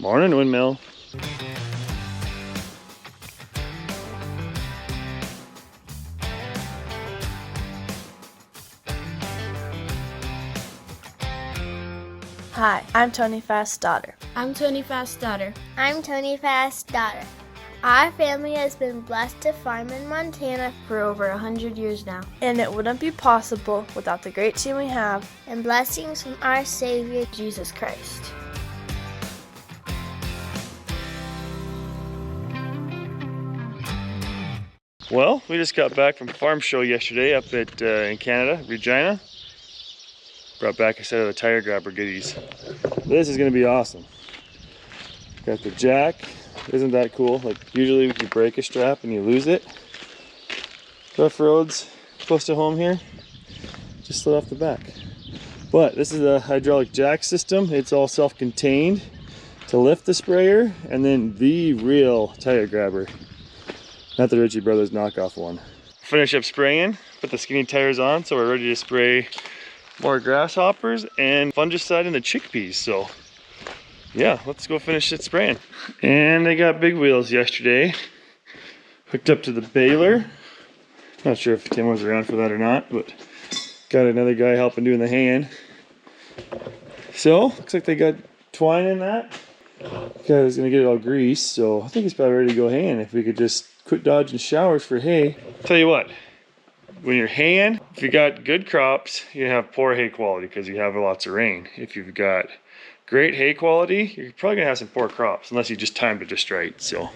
Morning, windmill. Hi, I'm Tony Fast's daughter. I'm Tony Fast's daughter. I'm Tony Fast's daughter. Our family has been blessed to farm in Montana For over 100 years now. And it wouldn't be possible without the great team we have and blessings from our Savior, Jesus Christ. Well, we just got back from farm show yesterday up at in Canada, Regina. Brought back a set of the tire grabber goodies. This is going to be awesome. Got the jack. Isn't that cool? Like usually you break a strap and you lose it. Rough roads close to home here. Just slid off the back. But this is a hydraulic jack system. It's all self-contained to lift the sprayer, and then the real tire grabber. Not the Ritchie Brothers knockoff one. Finish up spraying, put the skinny tires on, so we're ready to spray more grasshoppers and fungicide in the chickpeas. So yeah, let's go finish it spraying. And I got big wheels yesterday. Hooked up to the baler. Not sure if Tim was around for that or not, but got another guy helping doing the hand. So looks like they got twine in that. Guy's gonna get it all greased, so I think it's probably ready to go haying. If we could just quit dodging showers for hay. Tell you what, when you're haying, if you got good crops, you have poor hay quality because you have lots of rain. If you've got great hay quality, you're probably gonna have some poor crops unless you just timed it just right. So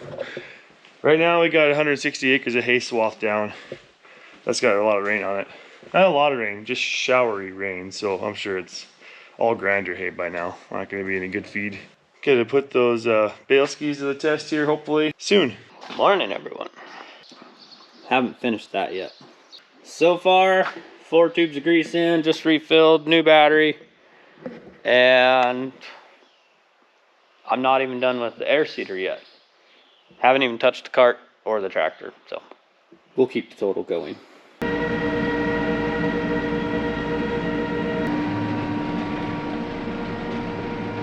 right now we got 160 acres of hay swath down. That's got a lot of rain on it. Not a lot of rain, just showery rain. So I'm sure it's all grinder hay by now. Not gonna be any good feed. Gonna put those bale skis to the test here hopefully soon. Morning, everyone. Haven't finished that yet. So far, 4 tubes of grease in, just refilled, new battery, and I'm not even done with the air seeder yet. Haven't even touched the cart or the tractor, so we'll keep the total going.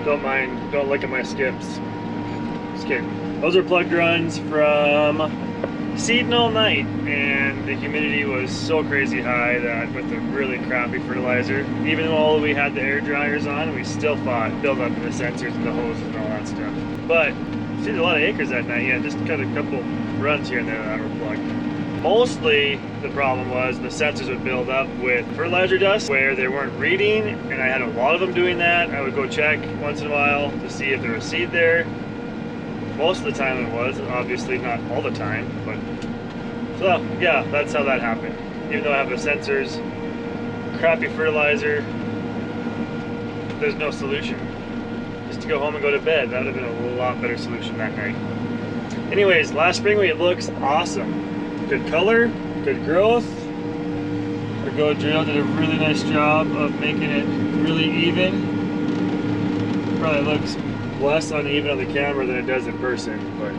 Don't look at my skips. Just kidding. Those are plugged runs from seeding all night, and the humidity was so crazy high that with the really crappy fertilizer, even though we had the air dryers on, we still fought build up in the sensors and the hoses and all that stuff. But seeded a lot of acres that night. Yeah, just cut a couple runs here and there that were plugged. Mostly the problem was the sensors would build up with fertilizer dust where they weren't reading, and I had a lot of them doing that. I would go check once in a while to see if there was seed there. Most of the time it was, obviously not all the time, but so yeah, that's how that happened. Even though I have the sensors, crappy fertilizer, there's no solution. Just to go home and go to bed, that would have been a lot better solution that night. Anyways, last spring week, it looks awesome. Good color, good growth. Our Go Drill did a really nice job of making it really even. Probably looks less uneven on the camera than it does in person, but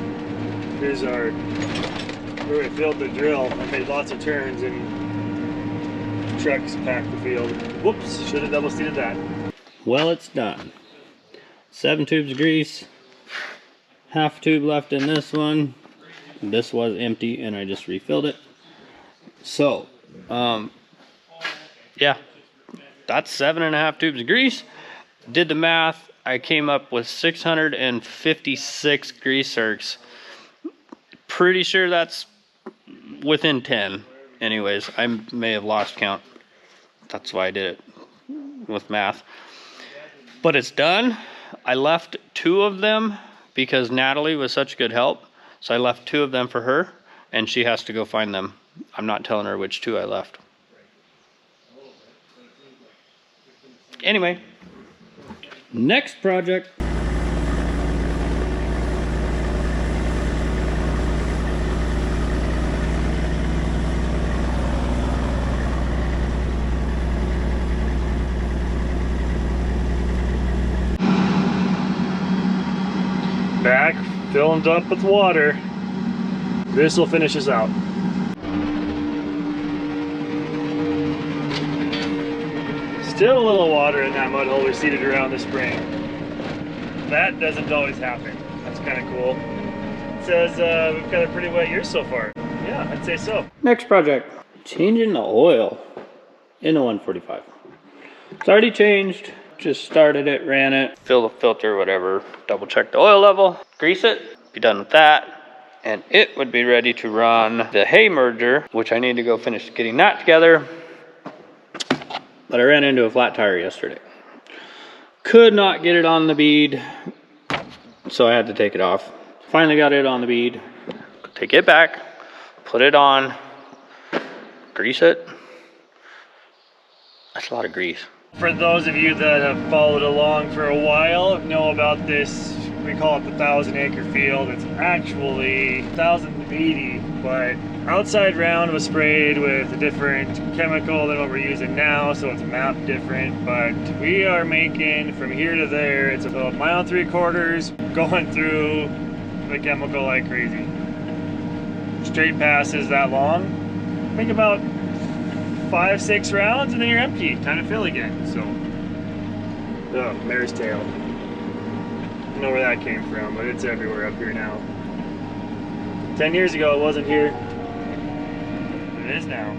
here's our where we filled the drill. I made lots of turns and trucks packed the field. Whoops, should have double seeded that. Well, it's done. 7 tubes of grease, half tube left in this one. This was empty and I just refilled it. So, yeah, that's 7.5 tubes of grease. Did the math, I came up with 656 grease zerks. Pretty sure that's within 10. Anyways, I may have lost count. That's why I did it with math. But it's done. I left 2 of them because Natalie was such good help. So I left 2 of them for her, and she has to go find them. I'm not telling her which 2 I left. Anyway, next project. Back, filled up with water. This will finish us out. Still a little water in that mud hole we seeded around the spring. that doesn't always happen. That's kind of cool. It says we've got a pretty wet year so far. Yeah, I'd say so. Next project, changing the oil in the 145. It's already changed. Just started it, ran it, fill the filter, whatever. Double check the oil level, grease it, be done with that. And it would be ready to run the hay merger, which I need to go finish getting that together. But I ran into a flat tire yesterday. Could not get it on the bead, so I had to take it off. Finally got it on the bead. Take it back, put it on, grease it. That's a lot of grease. For those of you that have followed along for a while, know about this, we call it the 1,000-acre field. It's actually 1,080, but outside round was sprayed with a different chemical than what we're using now, so it's mapped different. But we are making from here to there, it's about 1.75 miles going through the chemical like crazy. Straight passes that long. Make about 5-6 rounds and then you're empty. Time to fill again. So, oh, mare's tail. I don't know where that came from, but it's everywhere up here now. 10 years ago it wasn't here. It is now.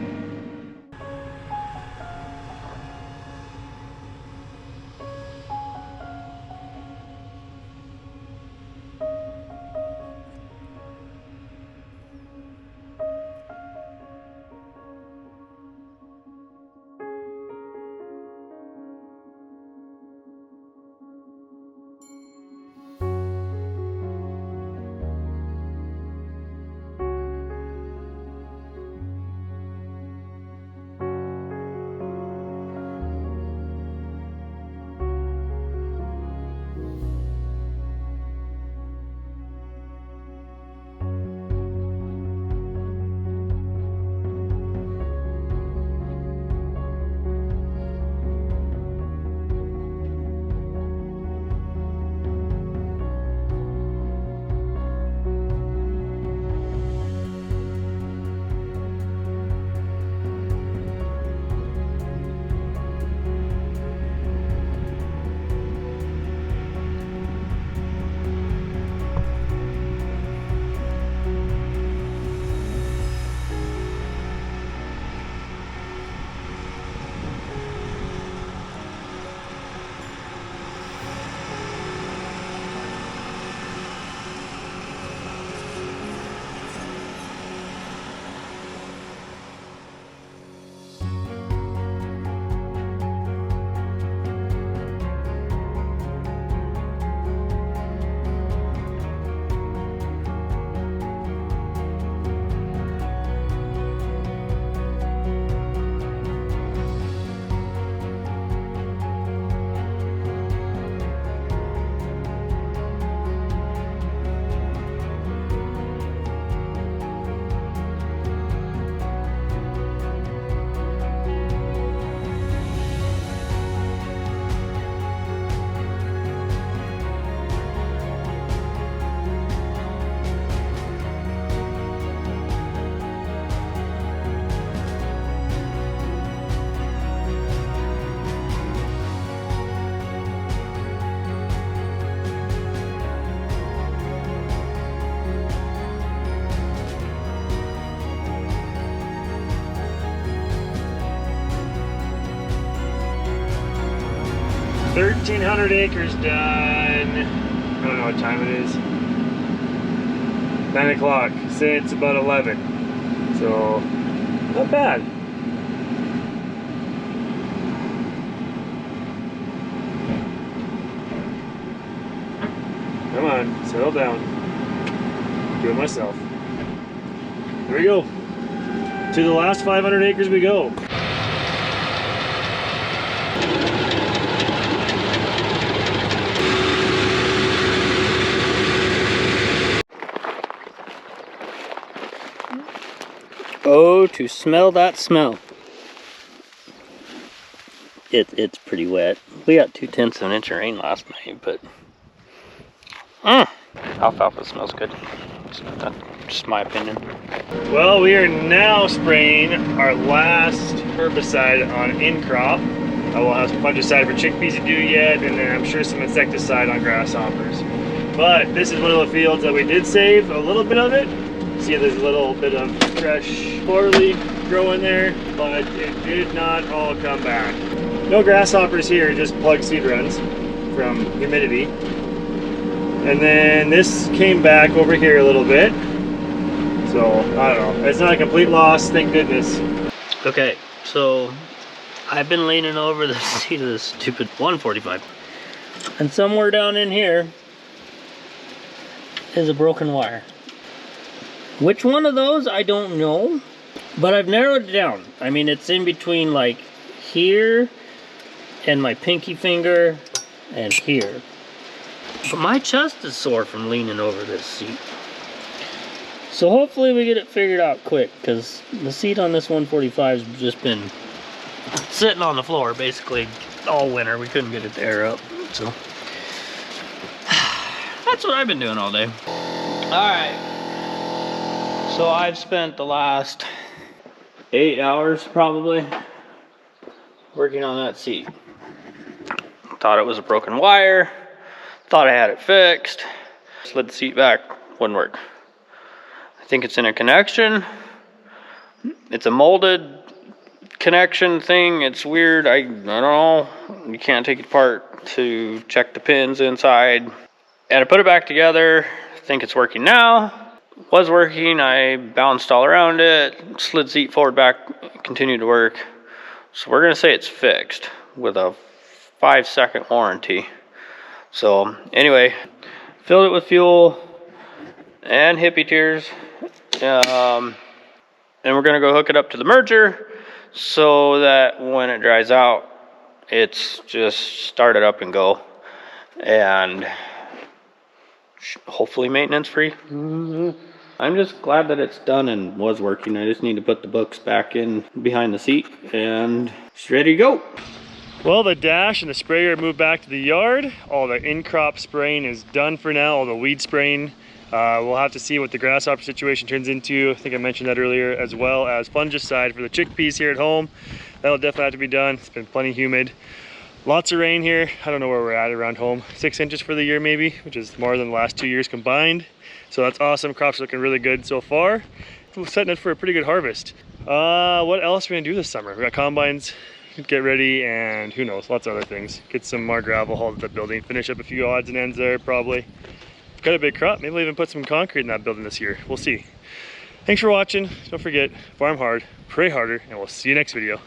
$1,300 acres done. I don't know what time it is. 9 o'clock. Say it's about 11. So, not bad. Come on, settle down. Do it myself. Here we go. To the last 500 acres we go. Oh, to smell that smell. It's pretty wet. We got 0.2 of an inch of rain last night, but alfalfa smells good. That's just my opinion. Well, we are now spraying our last herbicide on in crop. I will have some fungicide for chickpeas to do yet, and then I'm sure some insecticide on grasshoppers. But this is one of the fields that we did save a little bit of it. See, there's a little bit of fresh clover leaf growing there, but it did not all come back. No grasshoppers here, just plug seed runs from humidity. And then this came back over here a little bit. So, I don't know. It's not a complete loss, thank goodness. Okay, so I've been leaning over the seat of this stupid 145. And somewhere down in here is a broken wire. Which one of those, I don't know. But I've narrowed it down. I mean, it's in between like here and my pinky finger and here. But my chest is sore from leaning over this seat. So hopefully we get it figured out quick, because the seat on this 145 has just been sitting on the floor basically all winter. We couldn't get it to air up. So that's what I've been doing all day. Alright. So I've spent the last 8 hours probably working on that seat. Thought it was a broken wire. Thought I had it fixed. Slid the seat back, wouldn't work. I think it's in a connection. It's a molded connection thing. It's weird. I don't know. You can't take it apart to check the pins inside. And I put it back together. I think it's working now. Was working. I bounced all around it. Slid the seat forward, back, continued to work. So we're gonna say it's fixed with a 5-second warranty. So anyway, filled it with fuel and hippie tears, and we're gonna go hook it up to the merger so that when it dries out, it's just start it up and go, and hopefully maintenance free. I'm just glad that it's done and was working. I just need to put the books back in behind the seat and it's ready to go. Well, the dash and the sprayer moved back to the yard. All the in-crop spraying is done for now, all the weed spraying. We'll have to see what the grasshopper situation turns into. I think I mentioned that earlier, as well as fungicide for the chickpeas here at home. That'll definitely have to be done. It's been plenty humid. Lots of rain here. I don't know where we're at around home. 6 inches for the year maybe, which is more than the last 2 years combined. So that's awesome. Crops are looking really good so far. We're setting it for a pretty good harvest. What else are we gonna do this summer? We got combines, get ready, and who knows, lots of other things. Get some more gravel hauled to the building, finish up a few odds and ends there probably. Got a big crop, maybe we'll even put some concrete in that building this year. We'll see. Thanks for watching. Don't forget, farm hard, pray harder, and we'll see you next video.